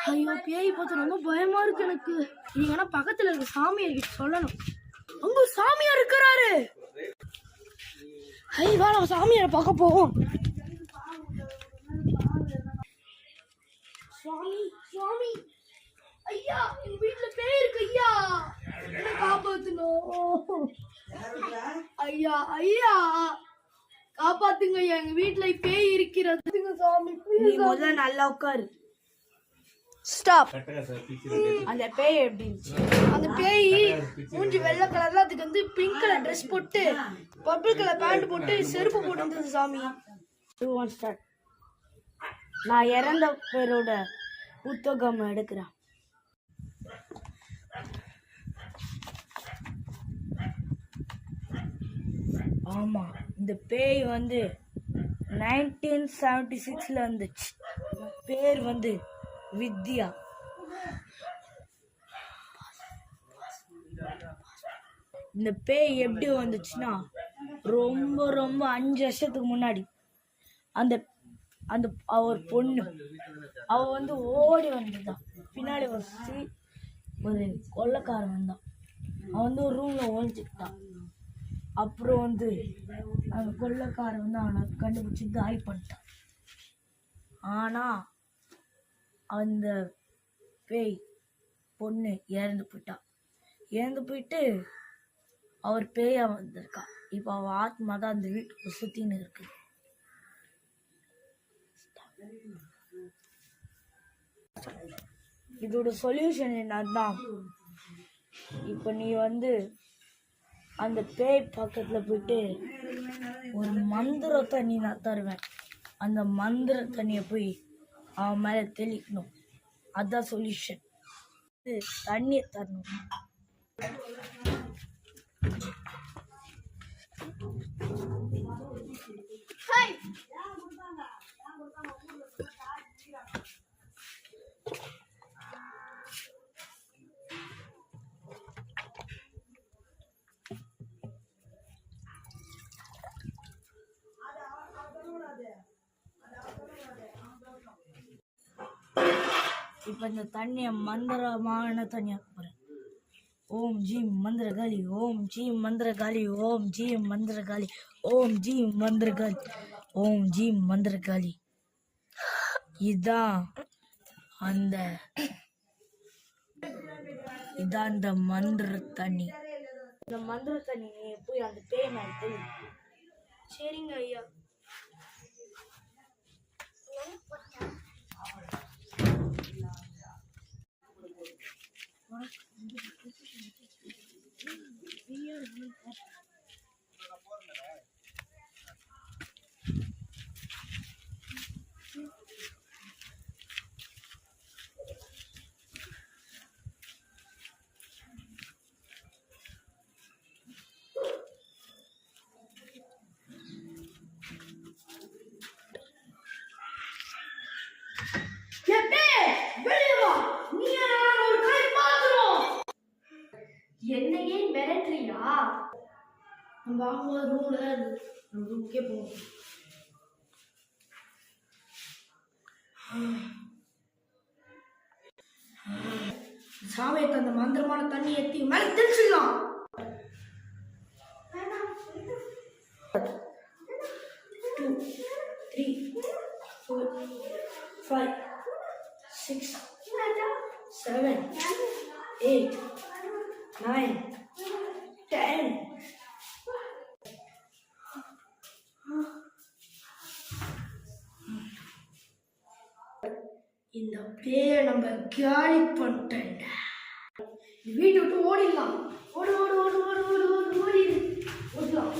ஐயோ பேய் பார்த்து ரொம்ப பயமா இருக்கு எனக்கு. நீங்க ஆனா பக்கத்துல இருக்க சாமியார் கிட்ட சொல்லணும். அங்க சாமியார் இருக்கிறாரு. ஐ வா நம்ம சாமியாரை பார்க்க போவோம். சுவாமி சுவாமி ஐயா எங்க வீட்டுல பேய் இருக்கு ஐயா, என்ன காப்பாத்தணும் ஐயா. ஐயா காப்பாத்துங்க ஐயா, எங்க வீட்டுல பேய் இருக்கிறது சாமி. நீ முதல்ல நல்லா உட்காரு. ஸ்டாப். அந்த பேய் எப்படி இருந்துச்சு? அந்த பேய் மூஞ்சி வெள்ளை கலர்ல, அதுக்கு வந்து பிங்க் கலர் ட்ரெஸ் போட்டு பர்பிள் கலர் பேண்ட் போட்டு செருப்பு போட்டு இருந்தது சாமி. நான் இறந்த பேரோட புத்தகம் எடுக்கிறேன். ஆமா இந்த பேய் வந்து 1976ல இருந்துச்சு. பேர் வந்து வித்யா. இந்த பேய் எப்படி வந்துச்சுன்னா ரொம்ப ரொம்ப 5 வருஷத்துக்கு முன்னாடி அந்த அந்த அவர் பொண்ணு அவ வந்து ஓடி வந்துதான். பின்னாடி ஒரு கொள்ளைக்காரன் வந்தான். அவன் வந்து ஒரு ரூம்ல ஒழிச்சுக்கிட்டான். அப்புறம் வந்து அந்த கொள்ளைக்காரன் வந்து அவனை கண்டுபிடிச்சி காலி பண்ணிட்டான். ஆனா அந்த பேய் பொண்ணு இறந்து போயிட்டான். இறந்து போயிட்டு அவர் பேயா வந்திருக்கா. இப்போ அவ ஆத்மா தான் அந்த வீட்டுக்கு சுத்தின்னு இருக்கு. இதோட சொல்யூஷன் என்னன்னா, இப்போ நீ வந்து அந்த பேய் பக்கத்துல போயிட்டு ஒரு மந்திர தண்ணி நான் தருவேன். அந்த மந்திர தண்ணியை போய் அவன் மேல தெளிக்கணும். அதான் சொல்யூஷன். தண்ணியை தரணும். இப்ப இந்த தண்ணிய மந்திரமான தண்ணியா போறேன். ஓம் ஜீம் மந்திரகாளி, ஓம் ஜீம் மந்திரகாளி, ஓம் ஜீம் மந்திரகாளி, ஓம் ஜீம் மந்திரகாளி, ஓம் ஜீம் மந்திரகாளி. இதான் அந்த மந்திர தண்ணி. இந்த மந்திர தண்ணி போய் அந்த பேய் மேல தெரியும். சரிங்க ஐயா. என்னையே மிரட்டுறியா? நம்ம வாங்கும்போது ரூம்ல தான் இருக்கு. நம்ம ரூமுக்கே போவோம். சாமியத்தை அந்த மந்திரமான தண்ணி ஏற்றி மேலே தெளிச்சிடலாம். 2 3 4 5 6 7 8 9 10. இந்த பேய நம்ம காலி பண்ணிட்டேன். வீட்டை விட்டு ஓடிடலாம். ஓடு ஓடு ஓடு ஓடு ஓடு ஓடு ஓடிடலாம்.